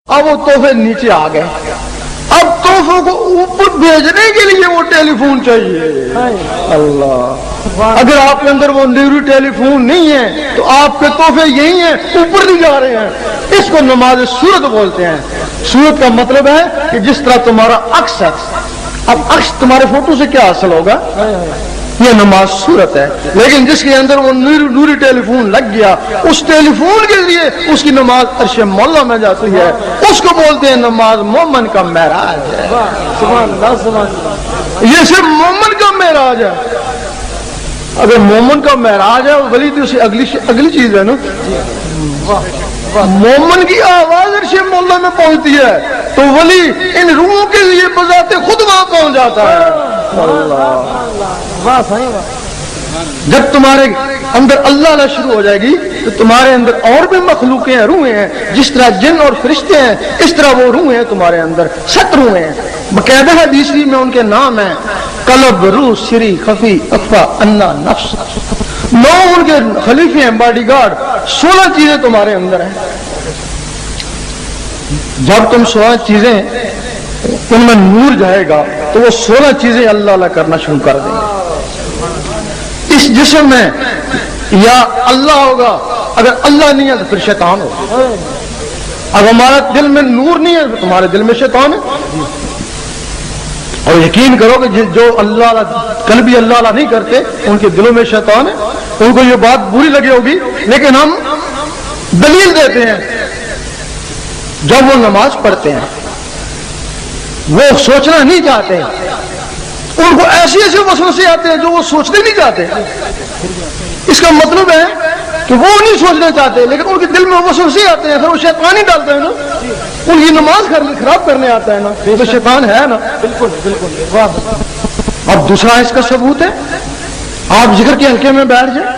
اب وہ تحفے نیچے آ گئے، اب تحفوں کو اوپر بھیجنے کے لیے وہ ٹیلی فون چاہیے۔ اللہ، اگر آپ کے اندر وہ نیوری ٹیلی فون نہیں ہے تو آپ کے تحفے یہی ہیں، اوپر نہیں جا رہے ہیں۔ اس کو نماز صورت بولتے ہیں۔ صورت کا مطلب ہے کہ جس طرح تمہارا عکس ہے، اب عکس تمہارے فوٹو سے کیا حاصل ہوگا؟ یہ نماز صورت ہے۔ لیکن جس کے اندر وہ نوری ٹیلی فون لگ گیا، اس ٹیلی فون کے لیے اس کی نماز عرش مولا میں جاتی ہے، اس کو بولتے ہیں نماز مومن کا معراج ہے۔ یہ صرف مومن کا معراج ہے۔ اگر مومن کا معراج ہے ولی تو اسے اگلی چیز ہے نا، مومن کی آواز عرش مولا میں پہنچتی ہے تو ولی ان روحوں کے لیے بذات خود وہاں پہنچ جاتا ہے۔ جب تمہارے اندر اللہ شروع ہو جائے گی تو تمہارے اندر اور بھی مخلوقیں ہیں، روحیں ہیں، جس طرح جن اور فرشتے ہیں اس طرح وہ روحیں ہیں تمہارے اندر، 7 روحیں ہیں۔ باقاعدہ حدیث میں ان کے نام ہیں، قلب، روح، سری، خفی، اخفا، انا، نفس۔ 9 ان کے خلیفے ہیں، باڈی گارڈ۔ 16 چیزیں تمہارے اندر ہیں۔ جب تم 16 چیزیں ان میں نور جائے گا تو وہ 16 چیزیں اللہ اللہ کرنا شروع کر دیں گے۔ اس جسم میں یا اللہ ہوگا، اگر اللہ نہیں ہے تو پھر شیطان ہوگا۔ اب ہمارا دل میں نور نہیں ہے تو تمہارے دل میں شیطان ہے۔ اور یقین کرو کہ جو اللہ کل بھی اللہ نہیں کرتے ان کے دلوں میں شیطان ہے۔ ان کو یہ بات بری لگی ہوگی لیکن ہم دلیل دیتے ہیں۔ جب وہ نماز پڑھتے ہیں وہ سوچنا نہیں چاہتے، ان کو ایسے وسوسے آتے ہیں جو وہ سوچنے نہیں چاہتے۔ اس کا مطلب ہے کہ وہ نہیں سوچنا چاہتے لیکن ان کے دل میں وسوسے آتے ہیں، پھر وہ شیطان ہی ڈالتے ہیں نا، ان کی نماز خراب کرنے آتا ہے نا، تو شیطان ہے نا۔ بالکل۔ اب دوسرا اس کا ثبوت ہے، آپ ذکر کے حلقے میں بیٹھ جائیں،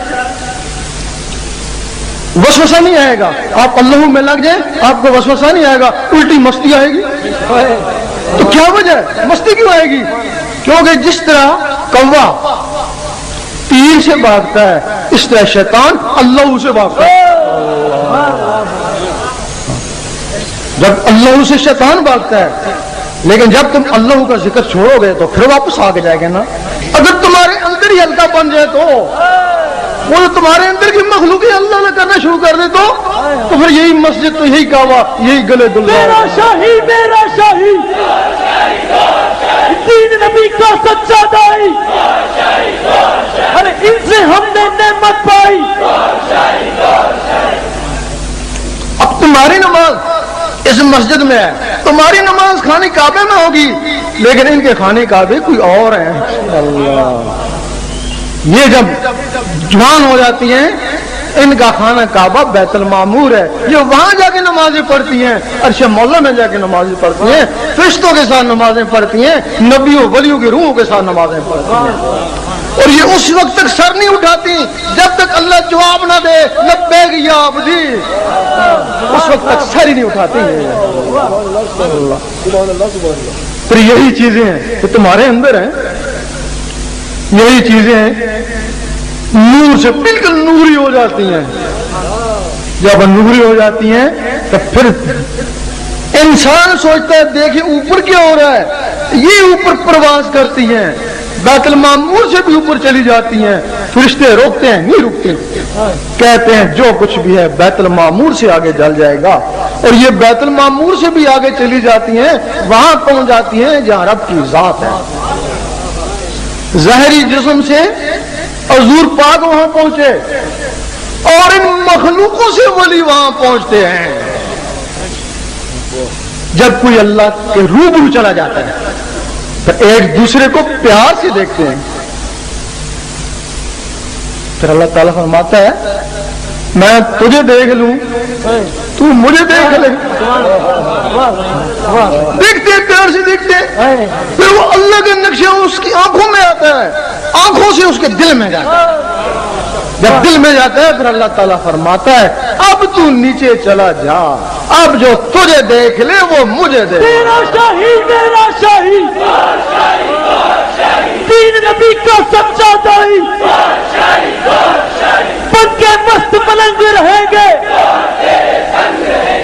وسوسہ نہیں آئے گا۔ آپ اللہ میں لگ جائیں، آپ کو وسوسہ نہیں آئے گا، الٹی مستی آئے گی۔ تو کیا وجہ ہے؟ مستی کیوں آئے گی؟ کیونکہ جس طرح کوا تیر سے بھاگتا ہے اس طرح شیطان اللہ سے بھاگتا ہے۔ جب اللہ سے شیطان بھاگتا ہے، لیکن جب تم اللہ کا ذکر چھوڑو گے تو پھر واپس آ کے جائے گا نا۔ اگر تمہارے اندر ہی ہلکا بن جائے تو وہ تمہارے اندر کی مخلوق اللہ کرنا شروع کر دے تو پھر یہی مسجد تو یہی کعبہ یہی گلے دل۔ میرا شاہی میرا شاہی دین نبی کا سچا دائی، ارے ان سے ہم نے نعمت پائی۔ اب تمہاری نماز اس مسجد میں ہے، تمہاری نماز خانے کعبے میں ہوگی لیکن ان کے خانے کعبے کوئی اور ہیں۔ اللہ، یہ جب جوان ہو جاتی ہیں ان کا خانہ کعبہ بیت المعمور ہے، یہ وہاں جا کے نمازیں پڑھتی ہیں، عرش مولا میں جا کے نمازیں پڑھتی ہیں، فرشتوں کے ساتھ نمازیں پڑھتی ہیں، نبیوں ولیوں کی روحوں کے ساتھ نمازیں پڑھتی ہیں۔ اور یہ اس وقت تک سر نہیں اٹھاتی جب تک اللہ جواب نہ دے لبیک یا عبدی، اس وقت تک سر ہی نہیں اٹھاتی ہیں۔ پھر یہی چیزیں ہیں کہ تمہارے اندر ہیں، یہی چیزیں ہیں نور سے بالکل نوری ہو جاتی ہیں۔ جب نوری ہو جاتی ہیں تو پھر انسان سوچتا ہے دیکھیں اوپر کیا ہو رہا ہے، یہ اوپر پرواز کرتی ہیں، بیت المعمور سے بھی اوپر چلی جاتی ہیں، فرشتے روکتے ہیں نہیں رکتے، کہتے ہیں جو کچھ بھی ہے بیت المعمور سے آگے جل جائے گا، اور یہ بیت المعمور سے بھی آگے چلی جاتی ہیں، وہاں پہنچ جاتی ہیں جہاں رب کی ذات ہے۔ ظاہری جسم سے حضور پاک وہاں پہنچے اور ان مخلوقوں سے ولی وہاں پہنچتے ہیں۔ جب کوئی اللہ کے روبرو چلا جاتا ہے تو ایک دوسرے کو پیار سے دیکھتے ہیں، پھر اللہ تعالیٰ فرماتا ہے میں تجھے دیکھ لوں تو مجھے دیکھ لے، دیکھتے پیار سے دیکھتے، پھر وہ اللہ کا نقشہ اس کی آنکھوں میں آتا ہے، آنکھوں سے اس کے دل میں جاتا ہے، جب دل میں جاتا ہے پھر اللہ تعالیٰ فرماتا ہے اب تو نیچے چلا جا، اب جو تجھے دیکھ لے وہ مجھے دیکھ۔ میرا شاہی میرا شاہی دین نبی کا سچا دائی، بن کے مست ملنگ رہیں گے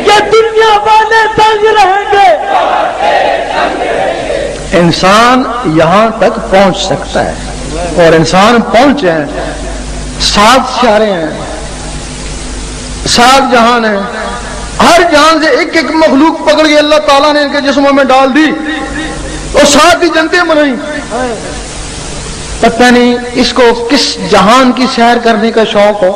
یہ دنیا والے انسان یہاں تک پہنچ سکتا ہے، اور انسان پہنچے ہیں، 7 سیارے ہیں، 7 جہان ہیں، ہر جہان سے ایک ایک مخلوق پکڑ کے اللہ تعالیٰ نے ان کے جسموں میں ڈال دی اور 7 ہی جنتیں بنائیں۔ پتہ نہیں اس کو کس جہان کی سیر کرنے کا شوق ہو۔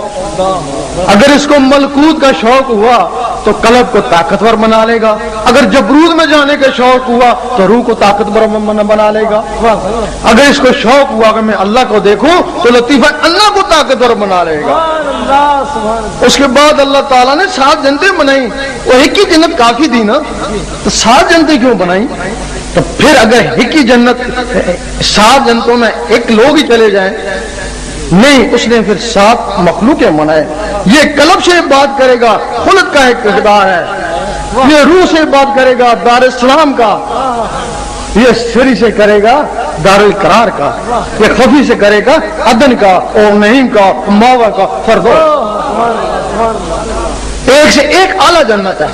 اگر اس کو ملکوت کا شوق ہوا تو قلب کو طاقتور بنا لے گا، اگر جبروت میں جانے کا شوق ہوا تو روح کو طاقتور بنا لے گا، اگر اس کو شوق ہوا کہ میں اللہ کو دیکھوں تو لطیفہ اللہ کو طاقتور بنا لے گا۔ اس کے بعد اللہ تعالیٰ نے 7 جنتیں بنائیں، وہ ایک ہی جنت کافی تھی نا، تو 7 جنتیں کیوں بنائیں؟ تو پھر اگر ایک ہی جنت 7 جنتوں میں ایک لوگ ہی چلے جائیں، نہیں، اس نے پھر 7 مخلوقیں بنائے۔ یہ قلب سے بات کرے گا، خلق کا ایک کردار ہے، یہ روح سے بات کرے گا، دار السلام کا، یہ سری سے کرے گا، دار القرار کا، یہ خفی سے کرے گا، عدن کا اور نعیم کا، ماوا کا، فردوس۔ ایک سے ایک اعلیٰ جنت ہے۔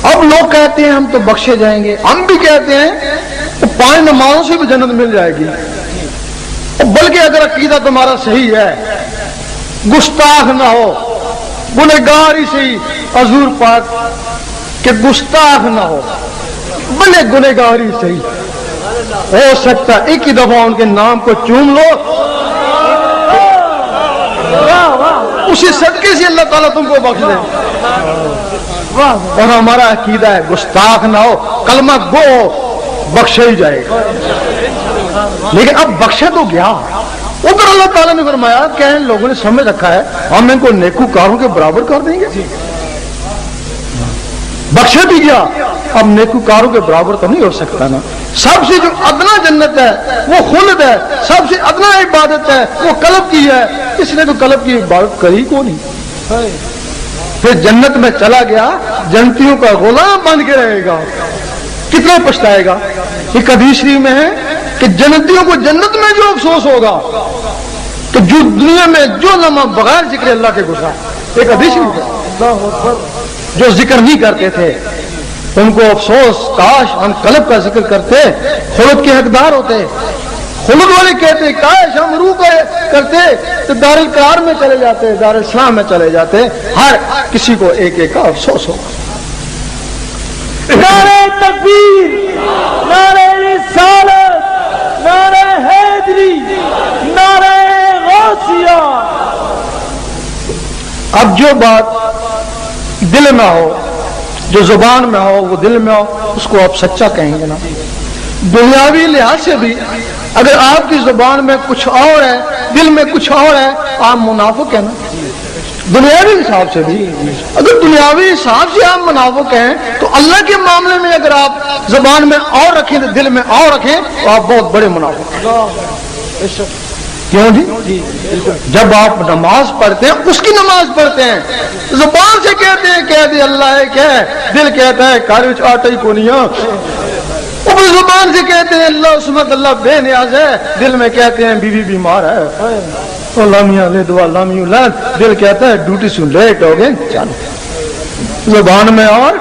اب لوگ کہتے ہیں ہم تو بخشے جائیں گے، ہم بھی کہتے ہیں تو 5 نمازوں سے بھی جنت مل جائے گی، بلکہ اگر عقیدہ تمہارا صحیح ہے، گستاخ نہ ہو، گنہگار ہی صحیح، حضور پاک کہ گستاخ نہ ہو، بلے گنہگار ہی صحیح، ہو سکتا ایک ہی دفعہ ان کے نام کو چوم لو، اسی صدقے سے اللہ تعالیٰ تم کو بخش دے۔ اور ہمارا عقیدہ ہے گستاخ نہ ہو، کلمہ گو ہو، بخشا ہی جائے گا۔ لیکن اب بخشا تو گیا، ادھر اللہ تعالیٰ نے فرمایا کہ ان لوگوں نے سمجھ رکھا ہے ہم ان کو نیکوکاروں کے برابر کر دیں گے، بخشا بھی گیا، اب نیکوکاروں کے برابر تو نہیں ہو سکتا نا۔ سب سے جو ادنا جنت ہے وہ خلد ہے، سب سے ادنا عبادت ہے وہ قلب کی ہے، اس نے تو قلب کی عبادت کری کو نہیں، پھر جنت میں چلا گیا، جنتیوں کا غلام بن کے رہے گا، کتنا پچھتائے گا۔ ایک حدیث شریف میں ہے کہ جنتیوں کو جنت میں جو افسوس ہوگا کہ جو دنیا میں جو لمحہ بغیر ذکر اللہ کے گزرا، ایک حدیث شریف ہے، جو ذکر نہیں کرتے تھے ان کو افسوس، کاش ہم قلب کا ذکر کرتے، خلد کے حقدار ہوتے۔ خلد والے کہتے کاش ہم روح کا کرتے تو دار القرار میں چلے جاتے، دار السلام میں چلے جاتے، ہر کسی کو ایک ایک کا افسوس ہوگا۔ نعرہ تکبیر، نعرہ رسالت، نعرہ حیدری، نعرہ غوثیہ۔ اب جو بات دل میں ہو، جو زبان میں ہو، وہ دل میں ہو، اس کو آپ سچا کہیں گے نا۔ دنیاوی لحاظ سے بھی اگر آپ کی زبان میں کچھ اور ہے، دل میں کچھ اور ہے، آپ منافق ہیں نا۔ دنیاوی حساب سے بھی اگر دنیاوی حساب سے آپ منافق ہیں تو اللہ کے معاملے میں اگر آپ زبان میں اور رکھیں تو دل میں اور رکھیں تو آپ بہت بڑے منافق ہیں۔ کیوں جی؟ جب آپ نماز پڑھتے ہیں، اس کی نماز پڑھتے ہیں، زبان سے کہتے ہیں کہہ دے اللہ ہے کہ دل کہتا ہے کالج آٹا ہی کونیا، اوپر زبان سے کہتے ہیں اللہ عصمت، اللہ بے نیاز ہے، دل میں کہتے ہیں بیوی بیمار ہے، لامیاں لے دعا لامیوں لان، دل کہتا ہے ڈیوٹی سے لیٹ ہو گئے، چل زبان میں اور